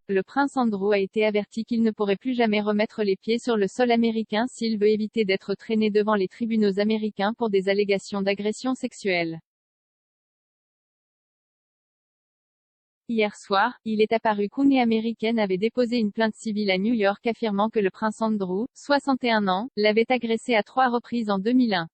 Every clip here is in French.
le prince Andrew a été averti qu'il ne pourrait plus jamais remettre les pieds sur le sol américain s'il veut éviter d'être traîné devant les tribunaux américains pour des allégations d'agression sexuelle. Hier soir, il est apparu qu'une américaine avait déposé une plainte civile à New York affirmant que le prince Andrew, 61 ans, l'avait agressé à 3 reprises en 2001.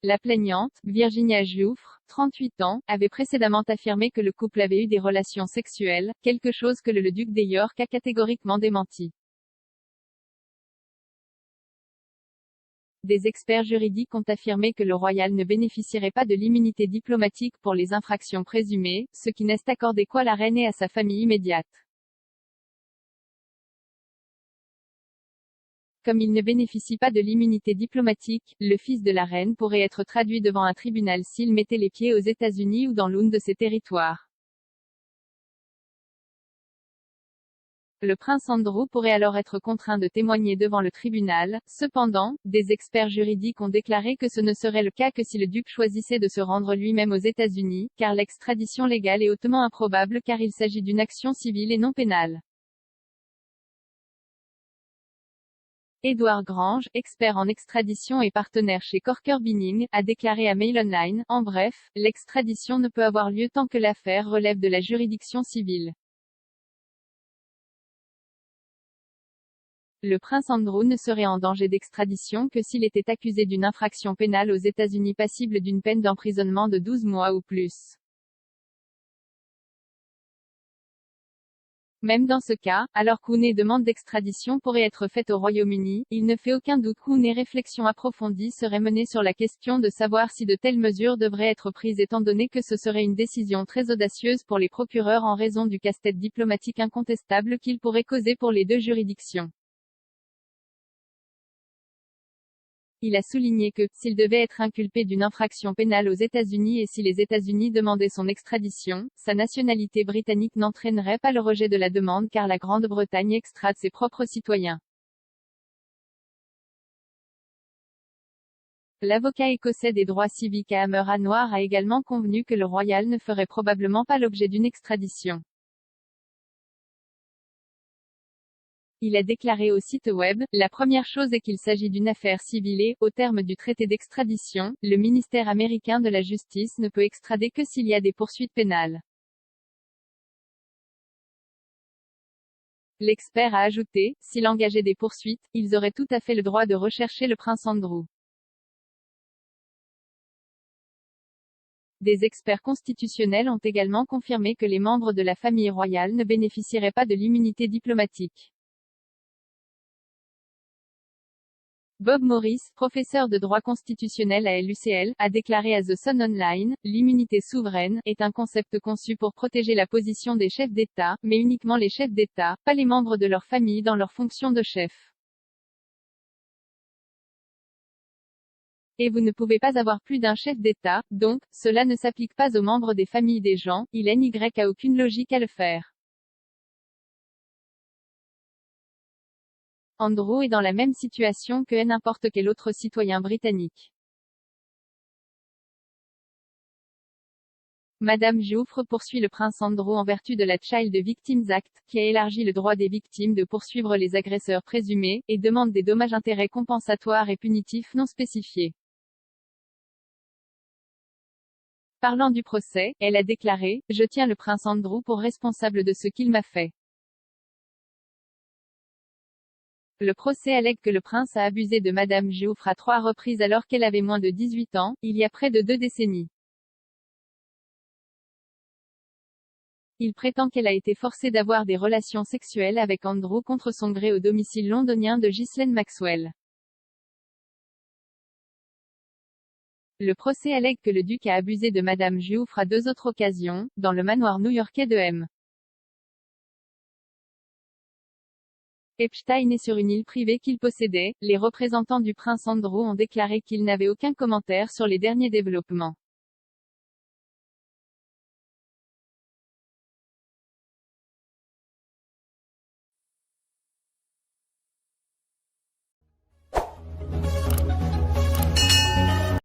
La plaignante, Virginia Giuffre, 38 ans, avait précédemment affirmé que le couple avait eu des relations sexuelles, quelque chose que le duc de York a catégoriquement démenti. Des experts juridiques ont affirmé que le royal ne bénéficierait pas de l'immunité diplomatique pour les infractions présumées, ce qui n'est accordé qu'à la reine et à sa famille immédiate. Comme il ne bénéficie pas de l'immunité diplomatique, le fils de la reine pourrait être traduit devant un tribunal s'il mettait les pieds aux États-Unis ou dans l'un de ses territoires. Le prince Andrew pourrait alors être contraint de témoigner devant le tribunal. Cependant, des experts juridiques ont déclaré que ce ne serait le cas que si le duc choisissait de se rendre lui-même aux États-Unis, car l'extradition légale est hautement improbable car il s'agit d'une action civile et non pénale. Edward Grange, expert en extradition et partenaire chez Corker Binning, a déclaré à Mail Online, en bref, l'extradition ne peut avoir lieu tant que l'affaire relève de la juridiction civile. Le prince Andrew ne serait en danger d'extradition que s'il était accusé d'une infraction pénale aux États-Unis passible d'une peine d'emprisonnement de 12 mois ou plus. Même dans ce cas, alors qu'une demande d'extradition pourrait être faite au Royaume-Uni, il ne fait aucun doute qu'une réflexion approfondie serait menée sur la question de savoir si de telles mesures devraient être prises étant donné que ce serait une décision très audacieuse pour les procureurs en raison du casse-tête diplomatique incontestable qu'il pourrait causer pour les deux juridictions. Il a souligné que, s'il devait être inculpé d'une infraction pénale aux États-Unis et si les États-Unis demandaient son extradition, sa nationalité britannique n'entraînerait pas le rejet de la demande car la Grande-Bretagne extrade ses propres citoyens. L'avocat écossais des droits civiques Amer Anwar a également convenu que le royal ne ferait probablement pas l'objet d'une extradition. Il a déclaré au site web, la première chose est qu'il s'agit d'une affaire civile et, au terme du traité d'extradition, le ministère américain de la Justice ne peut extrader que s'il y a des poursuites pénales. L'expert a ajouté, s'il engageait des poursuites, ils auraient tout à fait le droit de rechercher le prince Andrew. Des experts constitutionnels ont également confirmé que les membres de la famille royale ne bénéficieraient pas de l'immunité diplomatique. Bob Morris, professeur de droit constitutionnel à l'UCL, a déclaré à The Sun Online, l'immunité souveraine, est un concept conçu pour protéger la position des chefs d'État, mais uniquement les chefs d'État, pas les membres de leur famille dans leur fonction de chef. Et vous ne pouvez pas avoir plus d'un chef d'État, donc, cela ne s'applique pas aux membres des familles des gens, il n'y a aucune logique à le faire. Andrew est dans la même situation que n'importe quel autre citoyen britannique. Madame Giuffre poursuit le prince Andrew en vertu de la Child Victims Act, qui a élargi le droit des victimes de poursuivre les agresseurs présumés, et demande des dommages-intérêts compensatoires et punitifs non spécifiés. Parlant du procès, elle a déclaré, « Je tiens le prince Andrew pour responsable de ce qu'il m'a fait. » Le procès allègue que le prince a abusé de Madame Giuffre à 3 reprises alors qu'elle avait moins de 18 ans, il y a près de 2 décennies. Il prétend qu'elle a été forcée d'avoir des relations sexuelles avec Andrew contre son gré au domicile londonien de Ghislaine Maxwell. Le procès allègue que le duc a abusé de Madame Giuffre à 2 autres occasions, dans le manoir new-yorkais de M. Epstein est sur une île privée qu'il possédait. Les représentants du prince Andrew ont déclaré qu'ils n'avaient aucun commentaire sur les derniers développements.